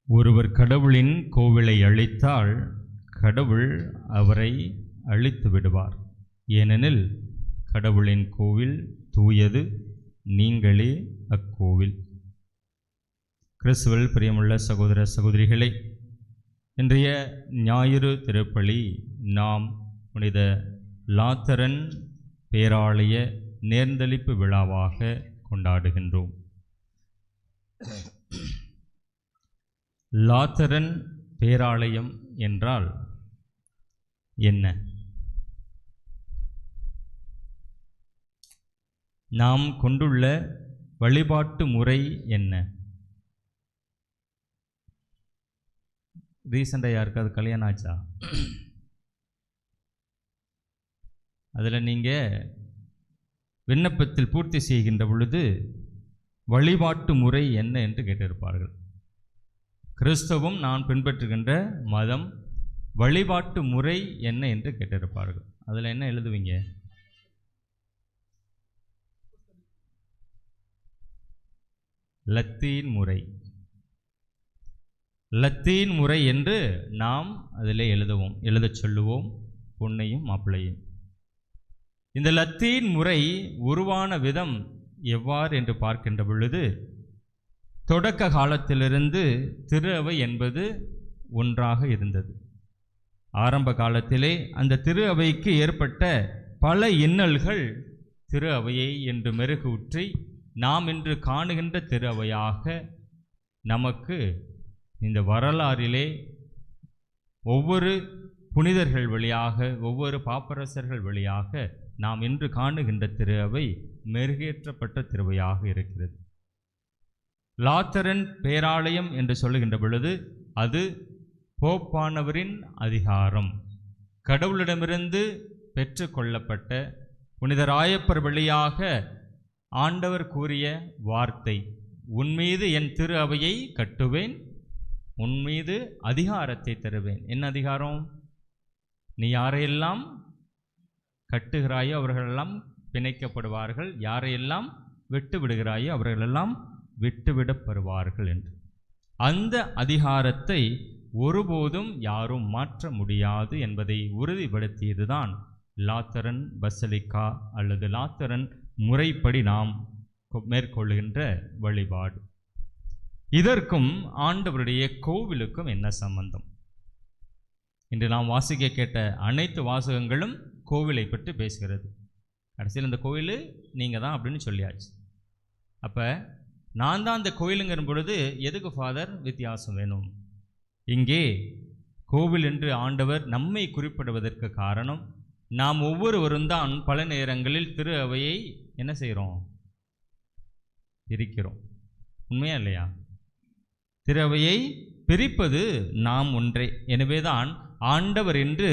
ஒருவர் கடவுளின் கோவிலை அழித்தால் கடவுள் அவரை அழித்து விடுவார். ஏனெனில் கடவுளின் கோவில் தூயது, நீங்களே அக்கோவில். கிறிஸ்துவில் பிரியமுள்ள சகோதர சகோதரிகளே, இன்றைய ஞாயிறு திருப்பலி நாம் புனித லாத்தரன் பேராலய நேர்ந்தளிப்பு விழாவாக கொண்டாடுகின்றோம். லாத்தரன் பேராலயம் என்றால் என்ன? நாம் கொண்டுள்ள வழிபாட்டு முறை என்ன? ரீசெண்டாக யாருக்காவது கல்யாணம் ஆச்சா? அதில் நீங்கள் விண்ணப்பத்தில் பூர்த்தி செய்கின்ற பொழுது வழிபாட்டு முறை என்ன என்று கேட்டிருப்பார்கள். கிறிஸ்தவம் நான் பின்பற்றுகின்ற மதம், வழிபாட்டு முறை என்ன என்று கேட்டிருப்பார்கள். அதில் என்ன எழுதுவீங்க? லத்தீன் முறை. லத்தீன் முறை என்று நாம் அதில் எழுதச் சொல்லுவோம், பொண்ணையும் மாப்பிள்ளையும். இந்த லத்தீன் முறை உருவான விதம் எவ்வாறு என்று பார்க்கின்ற பொழுது, தொடக்க காலத்திலிருந்து திரு அவை என்பது ஒன்றாக இருந்தது. ஆரம்ப காலத்திலே அந்த திரு அவைக்கு ஏற்பட்ட பல இன்னல்கள் திரு அவையை என்று மெருகூற்றி நாம் இன்று காணுகின்ற திரு அவையாக நமக்கு இந்த வரலாறிலே ஒவ்வொரு புனிதர்கள் வழியாக, ஒவ்வொரு பாப்பரசர்கள் வழியாக நாம் இன்று காணுகின்ற திரு அவை மெருகேற்றப்பட்ட திருவையாக இருக்கிறது. லாத்தரன் பேராலயம் என்று சொல்லுகின்ற பொழுது அது போப்பானவரின் அதிகாரம், கடவுளிடமிருந்து பெற்று கொள்ளப்பட்ட புனிதராயப்பர் வழியாக ஆண்டவர் கூறிய வார்த்தை, உன்மீது என் திரு அவையை கட்டுவேன், உன்மீது அதிகாரத்தை தருவேன். என்ன அதிகாரம்? நீ யாரையெல்லாம் கட்டுகிறாயோ அவர்களெல்லாம் பிணைக்கப்படுவார்கள், யாரையெல்லாம் விட்டு விடுகிறாயோ அவர்களெல்லாம் விட்டுவிடப்படுவார்கள் என்று. அந்த அதிகாரத்தை ஒருபோதும் யாரும் மாற்ற முடியாது என்பதை உறுதிப்படுத்தியதுதான் லாத்தரன் பசலிக்கா அல்லது லாத்தரன் முறைப்படி நாம் மேற்கொள்ளுகின்ற வழிபாடு. இதற்கும் ஆண்டவருடைய கோவிலுக்கும் என்ன சம்பந்தம்? இன்று நாம் வாசிக்க கேட்ட அனைத்து வாசகங்களும் கோவிலை பற்றி பேசுகிறது. கடைசியில் இந்த கோவில் நீங்கள் தான் அப்படின்னு சொல்லியாச்சு. அப்போ நான் தான் அந்த கோயிலுங்கிற பொழுது எதுக்கு ஃபாதர் வித்தியாசம் வேணும்? இங்கே கோவில் என்று ஆண்டவர் நம்மை குறிப்பிடுவதற்கு காரணம், நாம் ஒவ்வொருவரும் தான் பல நேரங்களில் திரு அவையை என்ன செய்கிறோம்? பிரிக்கிறோம். உண்மையா இல்லையா? திரு அவையை பிரிப்பது நாம் ஒன்றே. எனவேதான் ஆண்டவர் என்று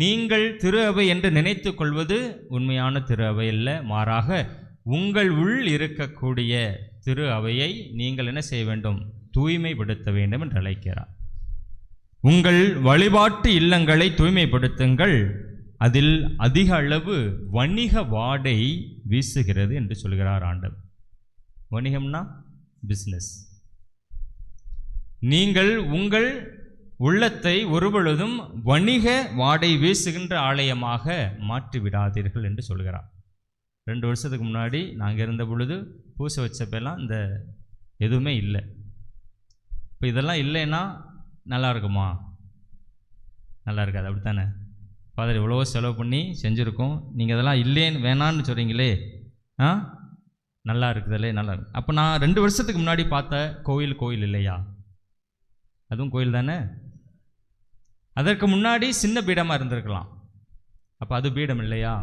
நீங்கள் திரு அவை என்று நினைத்து கொள்வது உண்மையான திரு அவை அல்ல, மாறாக உங்கள் உள் இருக்கக்கூடிய திரு அவையை நீங்கள் என்ன செய்ய வேண்டும்? தூய்மைப்படுத்த வேண்டும் என்று அழைக்கிறார். உங்கள் வழிபாட்டு இல்லங்களை தூய்மைப்படுத்துங்கள், அதில் அதிக அளவு வணிக வாடை வீசுகிறது என்று சொல்கிறார் ஆண்டவர். வணிகம்னா பிஸ்னஸ். நீங்கள் உங்கள் உள்ளத்தை ஒருபொழுதும் வணிக வாடை வீசுகின்ற ஆலயமாக மாற்றிவிடாதீர்கள் என்று சொல்கிறார். 2 வருஷத்துக்கு முன்னாடி நாங்கள் இருந்த பொழுது பூசை வச்சப்பெல்லாம் இந்த எதுவுமே இல்லை. இப்போ இதெல்லாம் இல்லைன்னா நல்லா இருக்குமா? நல்லா இருக்காது, அப்படித்தானே? ஃபாதர் எவ்வளோ செலவு பண்ணி செஞ்சுருக்கோம், நீங்கள் இதெல்லாம் இல்லைன்னு வேணான்னு சொல்கிறீங்களே, நல்லா இருக்குதுல்லே, நல்லா இருக்கு. அப்போ நான் 2 வருஷத்துக்கு முன்னாடி பார்த்த கோயில் இல்லையா? அதுவும் கோயில் தானே. அதற்கு முன்னாடி சின்ன பீடமாக இருந்திருக்கலாம், அப்போ அது பீடம் இல்லையா?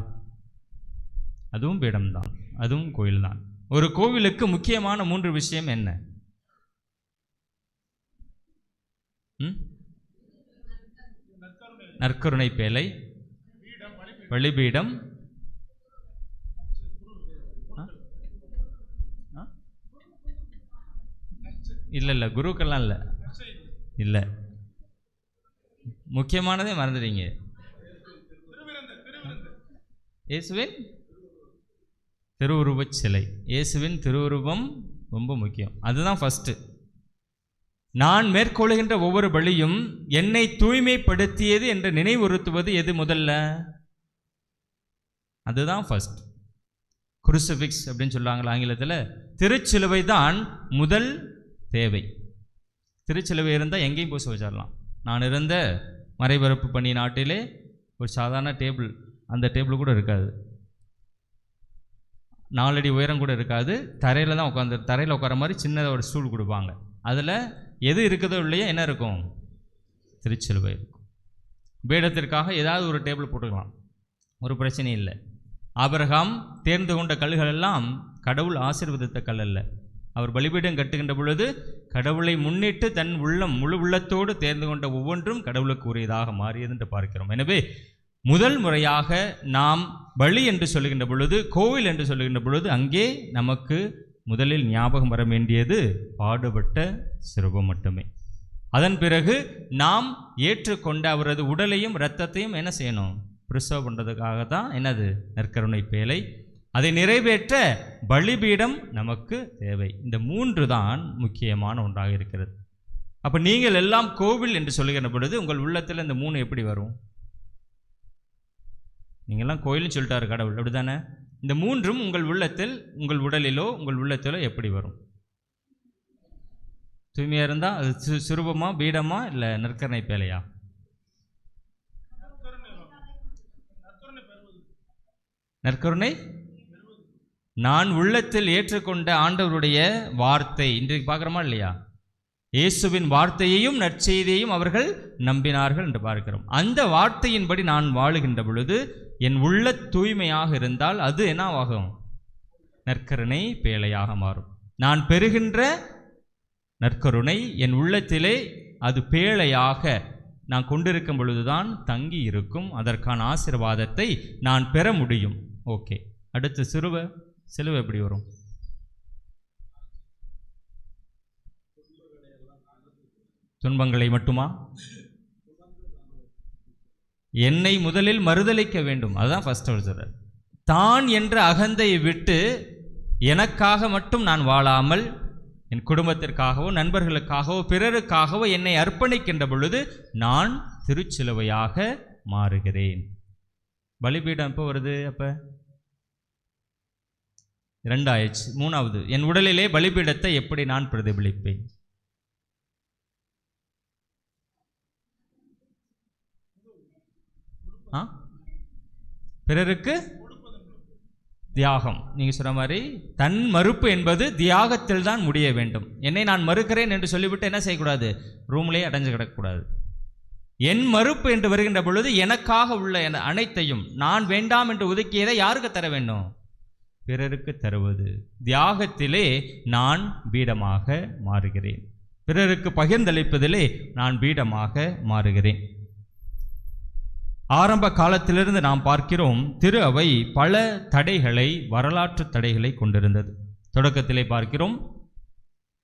அதுவும் பீடம்தான், அதுவும் கோயில் தான். ஒரு கோவிலுக்கு முக்கியமான 3 விஷயம் என்ன? நற்கருணை பேழை, பலிபீடம், இல்லை குருக்கெல்லாம் இல்லை, முக்கியமானதே மறந்துடுங்க. இயேசுவின் திருவுருவச் சிலை, இயேசுவின் திருவுருவம் ரொம்ப முக்கியம். அதுதான் ஃபஸ்ட்டு. நான் மேற்கொள்கின்ற ஒவ்வொரு பலியும் என்னை தூய்மைப்படுத்தியது என்று நினைவுறுத்துவது எது முதல்ல? அதுதான் ஃபர்ஸ்ட். குருசிஃபிக்ஸ் அப்படின்னு சொல்லுவாங்களா ஆங்கிலத்தில். திருச்சிலுவை தான் முதல் தேவை. திருச்சிலுவை இருந்தால் எங்கேயும் பூச வச்சிடலாம். நான் இருந்த மறைபரப்பு பண்ணி நாட்டிலே ஒரு சாதாரண டேபிள், அந்த டேபிள் கூட இருக்காது, 4 அடி உயரம் கூட இருக்காது, தரையில் தான் உட்காந்து, தரையில் உட்கார மாதிரி சின்னதாக ஒரு ஸ்டூல் கொடுப்பாங்க. அதில் எது இருக்குதோ இல்லையா என்ன இருக்கும்? திருச்சிலுவை இருக்கும். பீடத்திற்காக ஏதாவது ஒரு டேபிள் போட்டுக்கலாம், ஒரு பிரச்சனையும் இல்லை. ஆபிரகாம் தேர்ந்து கொண்ட கல்லுகள் எல்லாம் கடவுள் ஆசீர்வதித்த கல் அல்ல. அவர் பலிபீடம் கட்டுகின்ற பொழுது கடவுளை முன்னிட்டு தன் உள்ளம் முழு உள்ளத்தோடு தேர்ந்து கொண்ட ஒவ்வொன்றும் கடவுளுக்கு உரியதாக மாறியது என்று பார்க்கிறோம். எனவே முதல் முறையாக நாம் பலி என்று சொல்லுகின்ற பொழுது, கோவில் என்று சொல்லுகின்ற பொழுது, அங்கே நமக்கு முதலில் ஞாபகம் வர வேண்டியது பாடுபட்ட சிறுவம் மட்டுமே. அதன் பிறகு நாம் ஏற்றுக்கொண்ட அவரது உடலையும் இரத்தத்தையும் என்ன செய்யணும்? பிரிசர்வ் பண்ணுறதுக்காக தான் என்னது? நற்கருணை பேழை. அதை நிறைவேற்ற பலிபீடம் நமக்கு தேவை. இந்த 3 தான் முக்கியமான ஒன்றாக இருக்கிறது. அப்போ நீங்கள் எல்லாம் கோவில் என்று சொல்லுகின்ற பொழுது உங்கள் உள்ளத்தில் இந்த 3 எப்படி வரும்? நீங்கள்லாம் கோயில்னு சொல்லிட்டாரு கடவுள், அப்படி தானே? இந்த 3ம் உங்கள் உள்ளத்தில், உங்கள் உடலிலோ உங்கள் உள்ளத்திலோ எப்படி வரும்? தூய்மையாக இருந்தால் அது சுரூபமா, பீடமா, இல்லை நற்கருணை பேழையா? நற்கருணை. நான் உள்ளத்தில் ஏற்றுக்கொண்ட ஆண்டவருடைய வார்த்தை இன்றைக்கு பார்க்குறோமா இல்லையா? இயேசுவின் வார்த்தையையும் நற்செய்தியையும் அவர்கள் நம்பினார்கள் என்று பார்க்கிறோம். அந்த வார்த்தையின்படி நான் வாழுகின்ற பொழுது என் உள்ள தூய்மையாக இருந்தால் அது என்னவாகும்? நற்கருணை பேழையாக மாறும். நான் பெறுகின்ற நற்கருணை என் உள்ளத்திலே அது பேழையாக நான் கொண்டிருக்கும் பொழுதுதான் தங்கி இருக்கும். அதற்கான ஆசீர்வாதத்தை நான் பெற முடியும். ஓகே, அடுத்து சிலுவை எப்படி வரும்? துன்பங்களை மட்டுமா? என்னை முதலில் மறுதலிக்க வேண்டும். அதுதான் ஃபர்ஸ்ட் சொல்றார். தான் என்ற அகந்தையை விட்டு எனக்காக மட்டும் நான் வாழாமல் என் குடும்பத்திற்காகவோ நண்பர்களுக்காகவோ பிறருக்காகவோ என்னை அர்ப்பணிக்கின்ற பொழுது நான் திருச்சிலுவையாக மாறுகிறேன். பலிபீடம் எப்போ வருது? அப்போ 2 ஆயிடுச்சு. 3வது, என் உடலிலே பலிபீடத்தை எப்படி நான் பிரதிபலிப்பேன்? பிறருக்கு தியாகம். நீங்க சொன்ன மாதிரி தன் மறுப்பு என்பது தியாகத்தில் தான் முடிய வேண்டும். என்னை நான் மறுக்கிறேன் என்று சொல்லிவிட்டு என்ன செய்யக்கூடாது? ரூம்லேயே அடைஞ்சு கிடக்கக்கூடாது. என் மறுப்பு என்று வருகின்ற பொழுது எனக்காக உள்ள அனைத்தையும் நான் வேண்டாம் என்று ஒதுக்கியதை யாருக்கு தர வேண்டும்? பிறருக்கு தருவது. தியாகத்திலே நான் பீடமாக மாறுகிறேன். பிறருக்கு பகிர்ந்தளிப்பதிலே நான் பீடமாக மாறுகிறேன். ஆரம்ப காலத்திலிருந்து நாம் பார்க்கிறோம், திரு அவை பல தடைகளை, வரலாற்று தடைகளை கொண்டிருந்தது. தொடக்கத்திலே பார்க்கிறோம்,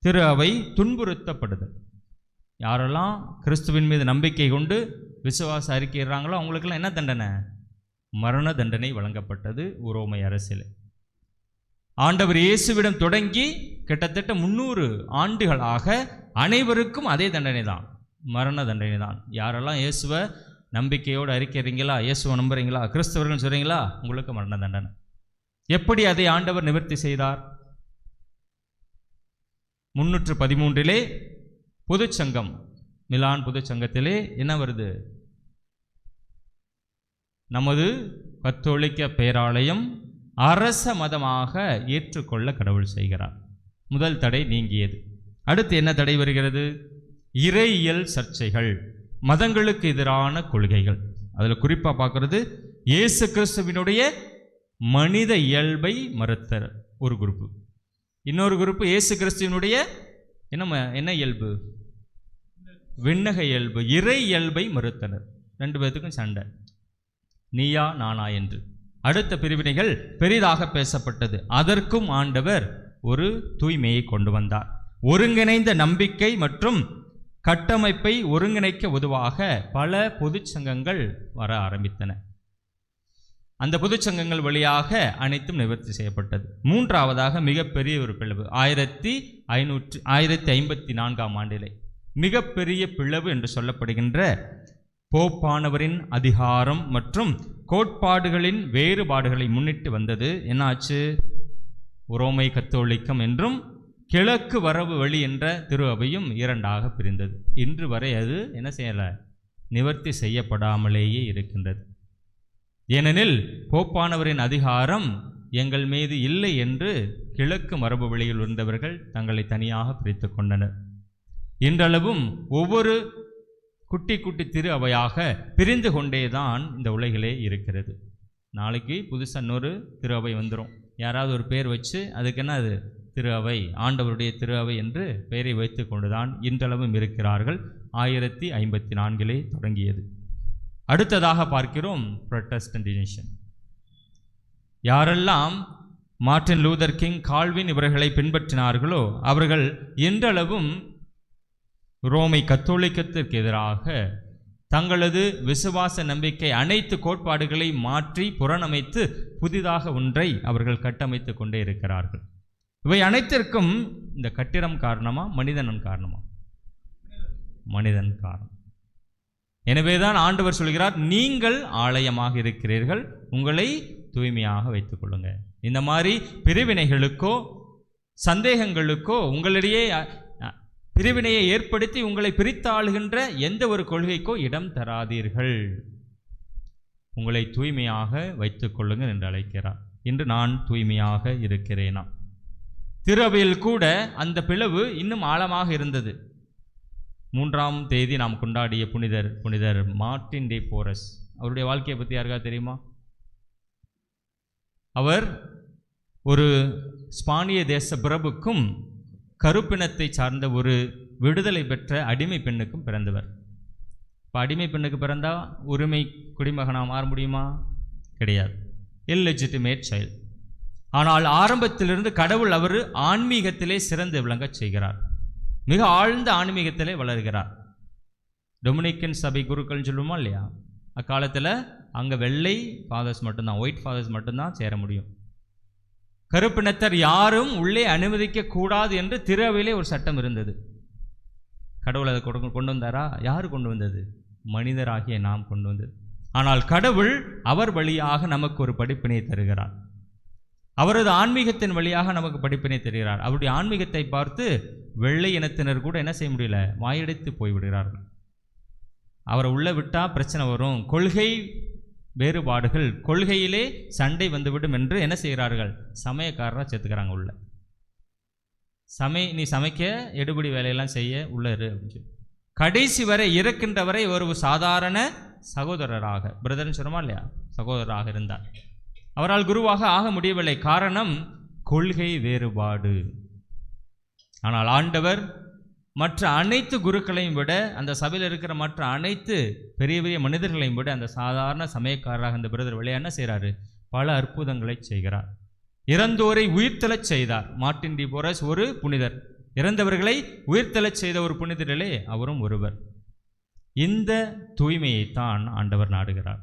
திரு அவை துன்புறுத்தப்படுதல். யாரெல்லாம் கிறிஸ்துவின் மீது நம்பிக்கை கொண்டு விசுவாச அறிக்கைறாங்களோ அவங்களுக்கெல்லாம் என்ன தண்டனை? மரண தண்டனை வழங்கப்பட்டது உரோமை அரசில். ஆண்டவர் இயேசுவிடம் தொடங்கி கிட்டத்தட்ட 300 ஆண்டுகளாக அனைவருக்கும் அதே தண்டனை தான், மரண தண்டனை தான். யாரெல்லாம் இயேசுவை நம்பிக்கையோடு அறிக்கிறீங்களா, இயேசுவை நம்புறீங்களா, கிறிஸ்தவர்கள் சொல்கிறீங்களா, உங்களுக்கு மரண தண்டனை. எப்படி அதை ஆண்டவர் நிவர்த்தி செய்தார்? 313 பொதுச்சங்கம், மிலான் பொதுச்சங்கத்திலே என்ன வருது? நமது கத்தோலிக்க பேராலயம் அரச மதமாக ஏற்றுக்கொள்ள கடவுள் செய்கிறார். முதல் தடை நீங்கியது. அடுத்து என்ன தடை வருகிறது? இறையியல் சர்ச்சைகள், மதங்களுக்கு எதிரான கொள்கைகள். அதில் குறிப்பாக பார்க்கறது இயேசு கிறிஸ்துவினுடைய மனித இயல்பை மறுத்தல் ஒரு குரூப்பு. இன்னொரு குரூப்பு இயேசு கிறிஸ்துவினுடைய என்ன இயல்பு? விண்ணக இயல்பு, இறை இயல்பை மறுத்தனர். 2 பேர்த்துக்கும் சண்டை, நீயா நானா என்று. அடுத்த பிரிவினைகள் பெரிதாக பேசப்பட்டது. அதற்கும் ஆண்டவர் ஒரு தூய்மையை கொண்டு வந்தார். ஒருங்கிணைந்த நம்பிக்கை மற்றும் கட்டமைப்பை ஒருங்கிணைக்க உதவாக பல பொதுச்சங்கங்கள் வர ஆரம்பித்தன. அந்த பொதுச்சங்கங்கள் வழியாக அனைத்தும் நிவர்த்தி செய்யப்பட்டது. 3வதாக மிகப்பெரிய ஒரு பிளவு 1554 ஆண்டிலே மிகப்பெரிய பிளவு என்று சொல்லப்படுகின்ற போப்பானவரின் அதிகாரம் மற்றும் கோட்பாடுகளின் வேறுபாடுகளை முன்னிட்டு வந்தது. என்னாச்சு? உரோமை கத்தோலிக்கம் என்றும் கிழக்கு வரவு வழி என்ற திரு அவையும் இரண்டாக பிரிந்தது. இன்று வரை அது என்ன செய்யலை? நிவர்த்தி செய்யப்படாமலேயே இருக்கின்றது. ஏனெனில் போப்பானவரின் அதிகாரம் எங்கள் மீது இல்லை என்று கிழக்கு மரபு வழியில் இருந்தவர்கள் தங்களை தனியாக பிரித்து கொண்டனர். இன்றளவும் ஒவ்வொரு குட்டி குட்டி திரு அவையாக பிரிந்து கொண்டேதான் இந்த உலகிலே இருக்கிறது. நாளைக்கு புதுசாக இன்னொரு திரு அவை வந்துடும். யாராவது ஒரு பேர் வச்சு அதுக்கு என்ன அது திரு அவை, ஆண்டவருடைய திரு அவை என்று பெயரை வைத்து கொண்டுதான் இன்றளவும் இருக்கிறார்கள். 1054 தொடங்கியது. அடுத்ததாக பார்க்கிறோம் புரொட்டஸ்டன்டிசம். யாரெல்லாம் மார்ட்டின் லூதர் கிங், கால்வின் இவர்களை பின்பற்றினார்களோ அவர்கள் இன்றளவும் ரோமை கத்தோலிக்கத்திற்கு எதிராக தங்களது விசுவாச நம்பிக்கை அனைத்து கோட்பாடுகளை மாற்றி புறணமைத்து புதிதாக ஒன்றை அவர்கள் கட்டமைத்து கொண்டே இருக்கிறார்கள். இவை அனைத்திற்கும் இந்த கட்டிடம் காரணமா, மனிதன் காரணமா? மனிதன் காரணம். எனவேதான் ஆண்டவர் சொல்கிறார், நீங்கள் ஆலயமாக இருக்கிறீர்கள், உங்களை தூய்மையாக வைத்துக் கொள்ளுங்க. இந்த மாதிரி பிரிவினைகளுக்கோ சந்தேகங்களுக்கோ உங்களிடையே பிரிவினையை ஏற்படுத்தி உங்களை பிரித்தாளுகின்ற எந்த ஒரு கொள்கைக்கோ இடம் தராதீர்கள். உங்களை தூய்மையாக வைத்துக் கொள்ளுங்கள் என்று அழைக்கிறார். இன்று நான் தூய்மையாக இருக்கிறேனா? திரு அவையில் கூட அந்த பிளவு இன்னும் ஆழமாக இருந்தது. 3ஆம் தேதி நாம் கொண்டாடிய புனிதர் மார்ட்டின் டி போரஸ், அவருடைய வாழ்க்கையை பற்றி யாருக்கா தெரியுமா? அவர் ஒரு ஸ்பானிய தேச பிரபுக்கும் கருப்பினத்தை சார்ந்த ஒரு விடுதலை பெற்ற அடிமை பெண்ணுக்கும் பிறந்தவர். இப்போ அடிமை பெண்ணுக்கு பிறந்தா உரிமை குடிமகனாக மாற முடியுமா? கிடையாது. Illegitimate child. ஆனால் ஆரம்பத்திலிருந்து கடவுள் அவர் ஆன்மீகத்திலே சிறந்து விளங்க செய்கிறார். மிக ஆழ்ந்த ஆன்மீகத்திலே வளர்கிறார். டொமினிக்கன் சபை குருக்கள்னு சொல்லுவோமா இல்லையா? அக்காலத்தில் அங்கே வெள்ளை ஃபாதர்ஸ் மட்டும்தான், ஒயிட் ஃபாதர்ஸ் மட்டும்தான் சேர முடியும். கருப்பினத்தர் யாரும் உள்ளே அனுமதிக்க கூடாது என்று திரு அவையிலே ஒரு சட்டம் இருந்தது. கடவுள் அதை கொண்டு வந்தாரா? யார் கொண்டு வந்தது? மனிதராகிய நாம் கொண்டு வந்தது. ஆனால் கடவுள் அவர் வழியாக நமக்கு ஒரு படிப்பினை தருகிறார். அவரது ஆன்மீகத்தின் வழியாக நமக்கு படிப்பினை தருகிறார். அவருடைய ஆன்மீகத்தை பார்த்து வெள்ளை இனத்தினர் கூட என்ன செய்ய முடியல, வாயடைத்து போய்விடுகிறார்கள். அவரை உள்ள விட்டால் பிரச்சனை வரும், கொள்கை வேறுபாடுகள், கொள்கையிலே சண்டை வந்துவிடும் என்று என்ன செய்கிறார்கள்? சமயக்காரராக சேர்த்துக்கிறாங்க உள்ள. நீ சமைக்க எடுபடி வேலையெல்லாம் செய்ய உள்ள இரு அப்படின்னு சொல்லி கடைசி வரை இறக்கின்ற வரை ஒரு சாதாரண சகோதரராக, பிரதர்னு சொல்லுமா இல்லையா, சகோதரராக இருந்தார். அவரால் குருவாக ஆக முடியவில்லை. காரணம் கொள்கை வேறுபாடு. ஆனால் ஆண்டவர் மற்ற அனைத்து குருக்களையும் விட, அந்த சபையில் இருக்கிற மற்ற அனைத்து பெரிய பெரிய மனிதர்களையும் விட அந்த சாதாரண சமயக்காரராக அந்த பிரதர் வழியாக என்ன செய்கிறாரு? பல அற்புதங்களை செய்கிறார். இறந்தோரை உயிர்த்தெழச் செய்தார். மார்ட்டின் டி போரஸ் ஒரு புனிதர். இறந்தவர்களை உயிர்த்தெழச் செய்த ஒரு புனிதரிலே அவரும் ஒருவர். இந்த தூய்மையைத்தான் ஆண்டவர் நாடுகிறார்.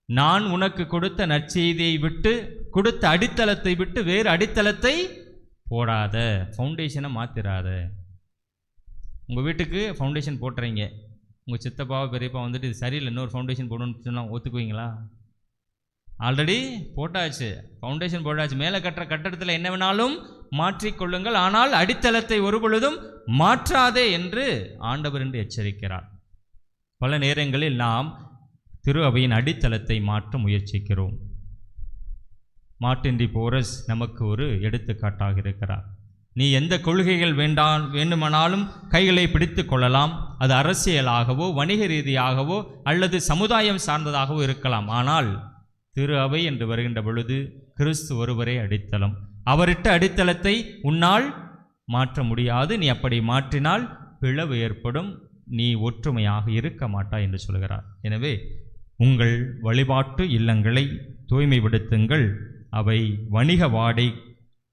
நான் உனக்கு கொடுத்த நற்செய்தியை விட்டு, கொடுத்த அடித்தளத்தை விட்டு வேறு அடித்தளத்தை போடாத, ஃபவுண்டேஷனை மாற்றிடாத. உங்கள் வீட்டுக்கு ஃபவுண்டேஷன் போட்டுறீங்க, உங்கள் சித்தப்பாவை பெரியப்பா வந்துட்டு இது சரியில்லை, இன்னொரு ஃபவுண்டேஷன் போடணும்னு சொன்னால் ஒத்துக்குவீங்களா? ஆல்ரெடி போட்டாச்சு, ஃபவுண்டேஷன் போட்டாச்சு. மேலே கட்டுற கட்டடத்தில் என்ன வேணாலும் மாற்றிக்கொள்ளுங்கள், ஆனால் அடித்தளத்தை ஒரு பொழுதும் மாற்றாதே என்று ஆண்டவர் என்று எச்சரிக்கிறார். பல நேரங்களில் நாம் திரு அவையின் அடித்தளத்தை மாற்ற முயற்சிக்கிறோம். மார்ட்டின் டி போரஸ் நமக்கு ஒரு எடுத்துக்காட்டாக இருக்கிறார். நீ எந்த கொள்கைகள் வேண்டுமானாலும் கைகளை பிடித்து கொள்ளலாம். அது அரசியலாகவோ வணிக ரீதியாகவோ அல்லது சமுதாயம் சார்ந்ததாகவோ இருக்கலாம். ஆனால் திரு அவை என்று வருகின்ற பொழுது கிறிஸ்து ஒருவரே அடித்தளம். அவரிட்ட அடித்தளத்தை உன்னால் மாற்ற முடியாது. நீ அப்படி மாற்றினால் பிளவு ஏற்படும், நீ ஒற்றுமையாக இருக்க மாட்டாய் என்று சொல்கிறார். எனவே உங்கள் வழிபாட்டு இல்லங்களை தூய்மைப்படுத்துங்கள். அவை வணிக வாடை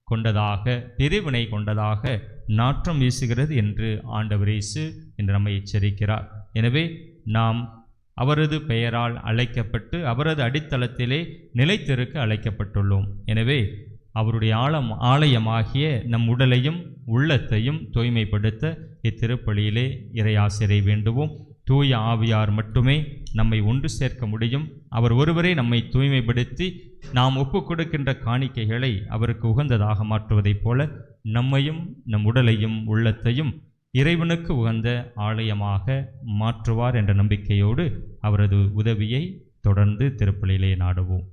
கொண்டதாக, பிரிவினை கொண்டதாக நாற்றம் வீசுகிறது என்று ஆண்டவர் இயேசு என்று நம்மை எச்சரிக்கிறார். எனவே நாம் அவரது பெயரால் அழைக்கப்பட்டு அவரது அடித்தளத்திலே நிலைத்திருக்க அழைக்கப்பட்டுள்ளோம். எனவே அவருடைய ஆலயமாகிய நம் உடலையும் உள்ளத்தையும் தூய்மைப்படுத்த இத்திருப்பலியிலே இறையாசிரை வேண்டுவோம். தூய ஆவியார் மட்டுமே நம்மை ஒன்று சேர்க்க முடியும். அவர் ஒருவரே நம்மை தூய்மைப்படுத்தி நாம் ஒப்புக் கொடுக்கின்ற காணிக்கைகளை அவருக்கு உகந்ததாக மாற்றுவதைப் போல நம்மையும் நம் உடலையும் உள்ளத்தையும் இறைவனுக்கு உகந்த ஆலயமாக மாற்றுவார் என்ற நம்பிக்கையோடு அவரது உதவியை தொடர்ந்து திருப்பலியிலே நாடுவோம்.